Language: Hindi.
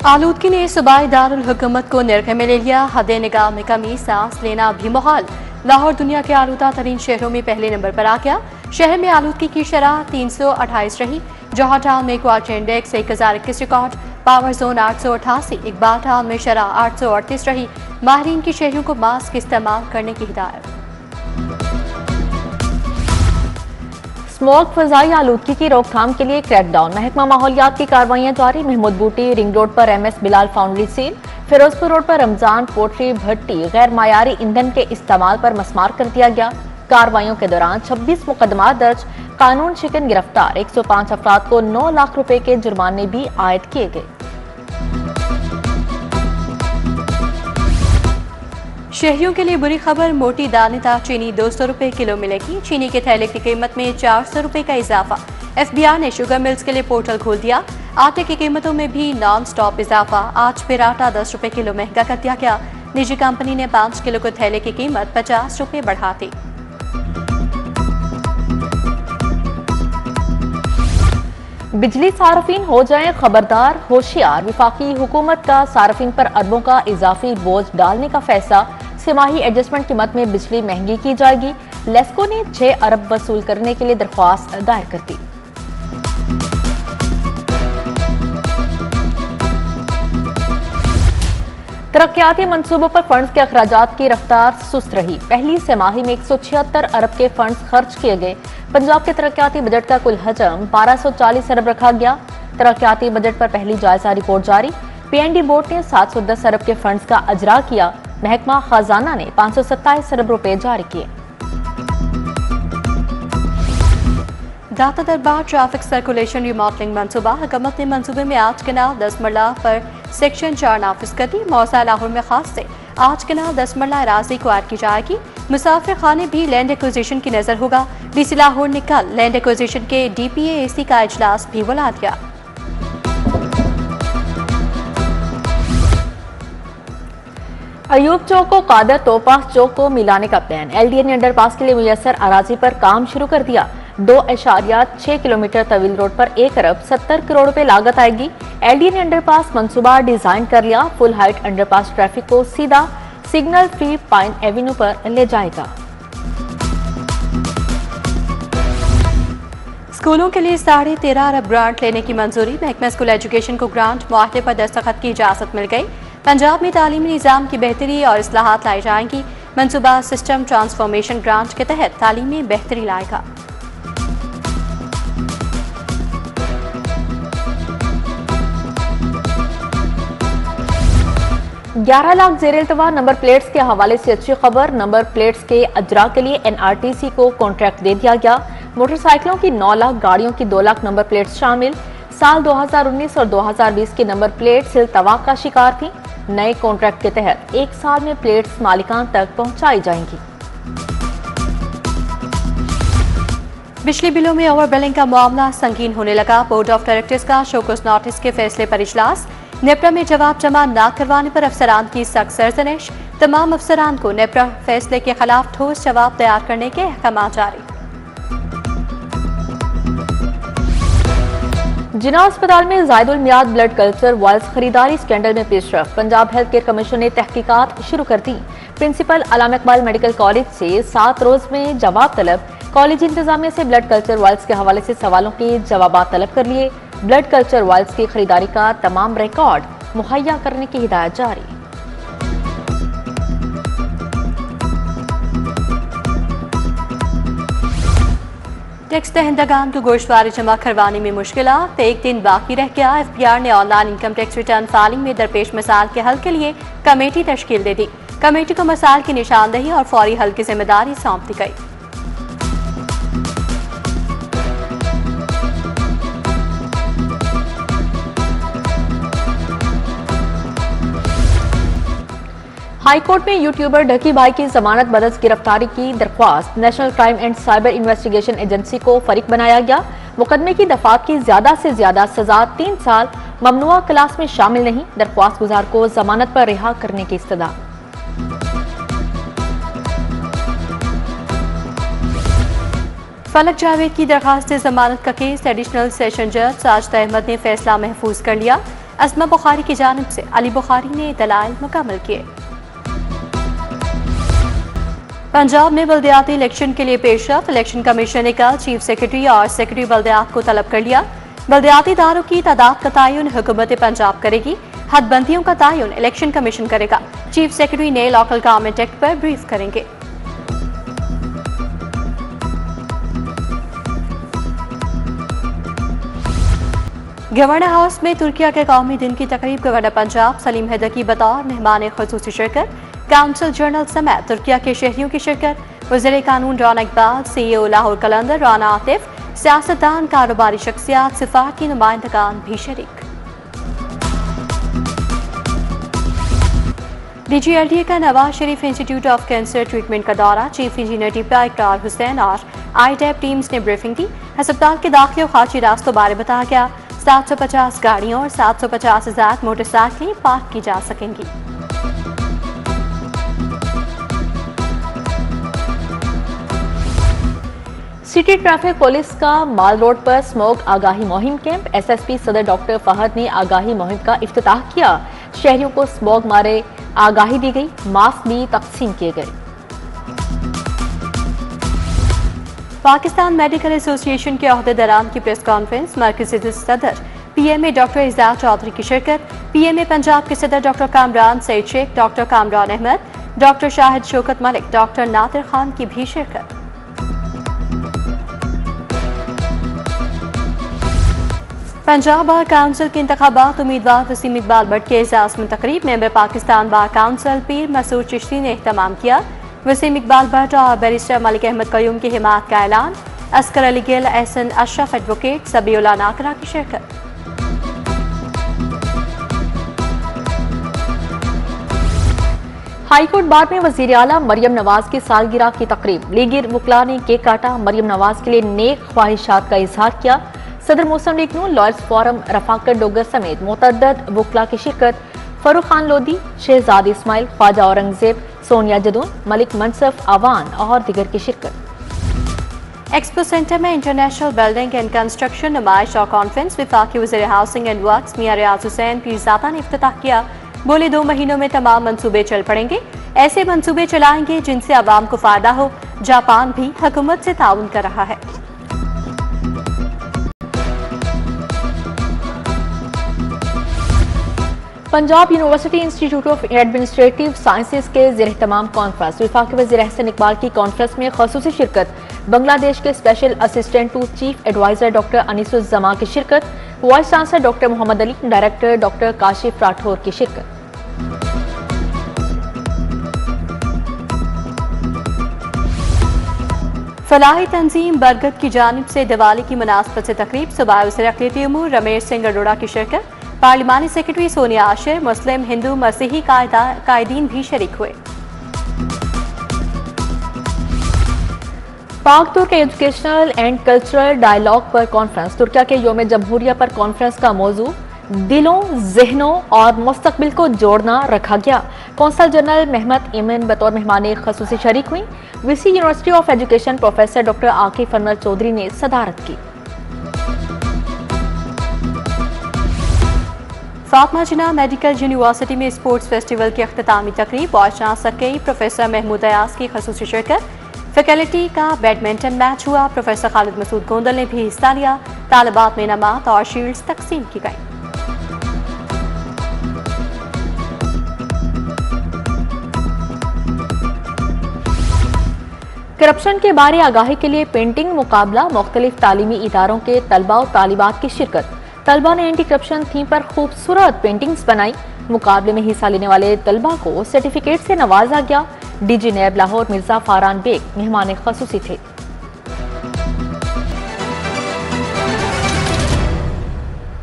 आलूदगी ने सूबाई दारुल हुकूमत को निर्खय में ले लिया। हद निगाह में कमी, सांस लेना भी मुहाल। लाहौर दुनिया के आलूदा तरीन शहरों में पहले नंबर पर आ गया। शहर में आलूदगी की शरह 328 रही। जौहर टाउन में quarter index 1021 record, power zone 888, Iqbal town में शरह 838 रही। माहरीन की शहरियों को मास्क इस्तेमाल करने की हिदायत। स्मोक फजाई आलूदगी की रोकथाम के लिए क्रैकडाउन, महकमा माहौलियात की कार्रवाइयां जारी। महमूद बूटी रिंग रोड पर MS Bilal foundry seal, Ferozepur road पर रमजान पोट्री भट्टी गैर मायारी ईंधन के इस्तेमाल पर मसमार कर दिया गया। कार्रवाइयों के दौरान 26 मुकदमा दर्ज, कानून शिकन गिरफ्तार, 105 अफराद को 9 लाख रुपए के जुर्माने भी आयद किए गए। शहरियों के लिए बुरी खबर, मोटी दानेदार चीनी 200 रुपए किलो मिलेगी। चीनी के थैले की कीमत में 400 रुपए का इजाफा। FBI ने शुगर मिल्स के लिए पोर्टल खोल दिया। आटे की कीमतों में भी नॉन स्टॉप इजाफा। आज फिर आटा 10 रुपए किलो महंगा कर दिया गया। निजी कंपनी ने 5 किलो के थैले की कीमत 50 रुपए बढ़ा दी। बिजली सार्फिन हो जाएं खबरदार, होशियार। विफाकी हुकूमत का सार्फिन पर अरबों का इजाफी बोझ डालने का फैसला। सिमाही एडजस्टमेंट की मद में बिजली महंगी की जाएगी। लेस्को ने 6 अरब वसूल करने के लिए दरख्वास्त दायर कर दी। तरक्याती मंसूबों पर फंड्स के अखराजात की रफ्तार सुस्त रही। पहली तिमाही में 176 अरब के फंड्स खर्च किए गए। पंजाब के तरक्याती बजट का कुल हजम 1240 अरब रखा गया। तरक्याती बजट पर पहली जायजा रिपोर्ट जारी। PND बोर्ड ने 710 अरब के फंड्स का अजरा किया। महकमा खजाना ने 527 अरब रुपए जारी किए। दाता दरबार ट्रैफिक सर्कुलेशन रिमॉडलिंग मनसूबा, हुकूमत ने मनसूबे में आज कनाल 10 मरला पर सेक्शन 4 नाफिज कर दी। मौसा लाहौर में खास से आज कनाल 10 मरला राजी को ऐड की जाएगी। मुसाफिर खाने भी लैंड एक्विजिशन की नजर होगा। DC लाहौर ने कल लैंड एक्विजिशन के DPAAC का इजलास भी बुला दिया। अयूब चौक को कादर तोपास चौक को मिलाने का प्लान। LDA ने अंडरपास के लिए मुयसर अराजी पर काम शुरू कर दिया। 2.6 किलोमीटर तवील रोड पर 1 अरब 70 करोड़ रुपए लागत आएगी। LDA ने अंडरपास मंसूबा डिजाइन कर लिया। फुल हाइट अंडरपास ट्रैफिक को सीधा सिग्नल फ्री पाइन एवेन्यू पर ले जाएगा। स्कूलों के लिए 13.5 अरब ग्रांट लेने की मंजूरी। महकमा स्कूल एजुकेशन को ग्रांट मुआहदे पर दस्तखत की इजाजत मिल गई। पंजाब में तालीमी निज़ाम की बेहतरी और इस्लाहात लाई जाएंगी। मंसूबा सिस्टम ट्रांसफॉर्मेशन ग्रांट के तहत तालीम में बेहतरी लाएगा। ग्यारह लाख ज़ेर इल्तवा नंबर प्लेट्स के हवाले से अच्छी खबर। नंबर प्लेट्स के अजरा के लिए NRTC को कॉन्ट्रैक्ट दे दिया गया। मोटरसाइकिलों की 9 लाख, गाड़ियों की 2 लाख नंबर प्लेट्स शामिल। साल 2019 और 2020 की नंबर प्लेट्स इल्तवा का शिकार थी। नए कॉन्ट्रैक्ट के तहत 1 साल में प्लेट्स मालिकान तक पहुंचाई जाएंगी। बिजली बिलों में ओवर बिलिंग का मामला संगीन होने लगा। बोर्ड ऑफ डायरेक्टर्स का शोकस नोटिस के फैसले पर इजलास। नेपरा में जवाब जमा न करवाने पर अफसरान की सख्त सरजनिश। तमाम अफसरान को नेपरा फैसले के खिलाफ ठोस जवाब तैयार करने के अहकाम जारी। जिना अस्पताल में ज़ायदुल मियाद ब्लड कल्चर वायल्स खरीदारी स्कैंडल में पेशरफ। पंजाब हेल्थ केयर कमीशन ने तहकीकात शुरू कर दी। प्रिंसिपल अल्लामा इकबाल मेडिकल कॉलेज से 7 रोज में जवाब तलब। कॉलेज इंतजामिया से ब्लड कल्चर वायल्स के हवाले से सवालों के जवाब तलब कर लिए। ब्लड कल्चर वायल्स की खरीदारी का तमाम रिकॉर्ड मुहैया करने की हिदायत जारी। टैक्स दहंदगान को गोश्तवारी जमा करवाने में मुश्किलात। 1 दिन बाकी रह गया। FBR ने online income tax return filing में दरपेश मसाइल के हल के लिए कमेटी तश्कील दे दी। कमेटी को मसाइल की निशानदही और फौरी हल की जिम्मेदारी सौंप दी गई। हाईकोर्ट में यूट्यूबर ढकी भाई की जमानत बदस गिरफ्तारी की दरख्वास्त। National crime and cyber investigation agency को फरीक बनाया गया। मुकदमे की दफात की ज्यादा से ज्यादा सजा 3 साल ममनुआ क्लास में शामिल नहीं। दरख्वास्त गुजार को जमानत पर रिहा करने की इस्तदा। फलक जावेद की दरखास्त जमानत का केस एडिशनल सेशन जज साजिद अहमद ने फैसला महफूज कर लिया। अज़मा बुखारी की जानिब से अली बुखारी ने दलाइल मुकम्मल किए। पंजाब में बल्दियाती इलेक्शन के लिए पेशरफ। इलेक्शन कमीशन ने कल चीफ सेक्रेटरी और सेक्रेटरी बल्दियात को तलब कर लिया। बल्दियाती इदारों की तादाद का तयन हुकूमत पंजाब करेगी। हदबंदियों का तयन इलेक्शन कमीशन करेगा। चीफ सेक्रेटरी ने लोकल गवर्नमेंट एक्ट पर ब्रीफ करेंगे। गवर्नर हाउस में तुर्किया के कौमी दिन की तकरीब। गवर्नर पंजाब सलीम हैदर की बतौर मेहमान खुसूसी शिरकत। काउंसिल जनरल समेत तुर्किया के शहरियों की शिरकत। वज़ीर कानून राना इकबाल, CEO लाहौर कलंदर राना आतिफ, सियासतदान, कारोबारी शख्सियात, सिफार की नुमाइंदगान भी शरीक। DGLDA का Nawaz Sharif institute of cancer treatment का दौरा। चीफ इंजीनियर डिप्टी इकरार हुसैन और IDEP टीम्स ने ब्रीफिंग दी। अस्पताल के दाखिले और खाची रास्तों बारे बताया गया। 750 गाड़ियों और 750,000 मोटरसाइकिलें पार्क की जा सकेंगी। सिटी ट्रैफिक पुलिस का माल रोड पर स्मोक आगाही मुहिम कैंप। SSP सदर डॉक्टर फहद ने आगाही मुहिम का इफ्तिताह किया। शहरियों को स्मोक मारे आगाही दी गई। मास्क भी तकसीम किए गए। पाकिस्तान मेडिकल एसोसिएशन के अहदेदारान की प्रेस कॉन्फ्रेंस। मरकजी सदर PMA डॉक्टर इज़ाद चौधरी की शिरकत। PMA पंजाब के सदर doctor Kamran Saeed Sheikh, doctor Kamran Ahmed, doctor Shahid Shaukat Malik, doctor Nadir Khan की भी शिरकत। पंजाब बार काउंसिल के इंतखाबात। उम्मीदवार वसीम इकबाल भट्ट के एजाज में तकरीब। मेंबर पाकिस्तान बार काउंसिल पीर मसूद चिश्ती ने एहतमाम किया। वसीम इकबाल भट्ट और बैरिस्टर मलिक अहमद कयूम की हिमायत का ऐलान। अस्कर अली गिल, एहसन अशरफ एडवोकेट, सबीउल्लाह नाकरा की शिरकत। हाईकोर्ट बार में वजीर आला मरियम नवाज की सालगिरह की तकरीब। लीगी वकला ने केक काटा। मरियम नवाज के लिए नेक ख्वाहिशात का इजहार किया। सदर मुस्लिम लीग नून, लॉयर्स फोरम, रफाकत डोगर समेत मुतअद्दिद वकला की शिरकत। फरूख खान लोधी, शहजाद इस्माइल, ख्वाजा औरंगजेब, सोनिया जदून, मलिक मनसफ आवान और दिगर की शिरकत। एक्सपो सेंटर में इंटरनेशनल बिल्डिंग एंड कंस्ट्रक्शन नुमाइश और कॉन्फ्रेंस। वफाकी वज़ीर हाउसिंग एंड वर्क्स मियां रियाज हुसैन पीरज़ादा ने इफ्तिताह किया। बोले 2 महीनों में तमाम मंसूबे चल पड़ेंगे। ऐसे मंसूबे चलाएंगे जिनसे आवाम को फायदा हो। जापान भी हुकूमत से ताउन कर रहा है। Punjab university institute of administrative sciences के ज़ेर-ए-तमाम कॉन्फ्रेंस। वफाकी वज़ीर एहसन इकबाल की कॉन्फ्रेंस में ख़ुसूसी शिरकत। बांग्लादेश के special assistant to chief adviser doctor Anisuzzaman की शिरकत। Vice chancellor doctor Mohammad Ali, director doctor Kashif Rathore की शिरकत। फलाही तंजीम बरगद की जानिब से दिवाली की मुनासबत से तकरीब। सूबाई वज़ीर अक़लियती उमूर रमेश सिंह अरोड़ा की शिरकत। पार्लिमानी सेक्रेटरी सोनिया आशिर, मुस्लिम, हिंदू, मसीही कायदीन भी शरीक हुए। पाक तुर्क एजुकेशनल एंड कल्चरल डायलॉग पर कॉन्फ्रेंस। तुर्किया के योम जमहूरिया पर कॉन्फ्रेंस का मौजू दिलों, जहनों और मुस्तकबिल को जोड़ना रखा गया। कौंसल जनरल महमद ईमन बतौर मेहमान खसूसी शरीक हुई। VC university of education professor doctor Akif Anwar Chaudhry ने सदारत की। फातिमा जिन्ना मेडिकल यूनिवर्सिटी में स्पोर्ट्स फेस्टिवल की अख्तामी तकरीब। वाइस चांसलर के प्रोफेसर महमूद अयाज की खसूसी शिरकत। फैकल्टी का बैडमिंटन मैच हुआ। प्रोफेसर खालिद मसूद गोंदल ने भी हिस्सा लिया। तालिबात में इनामात और शील्ड्स तकसीम की गई। करप्शन के बारे आगाही के लिए पेंटिंग मुकाबला। मुख्तलिफ तालीमी इदारों के तलबा और तालिबात की शिरकत। तलबा ने एंटी करप्शन थीम पर खूबसूरत पेंटिंग्स बनाई। मुकाबले में हिस्सा लेने वाले तलबा को सर्टिफिकेट से नवाजा गया। DG नैब लाहौर मिर्जा फारान बेग मेहमान खसूसी थे।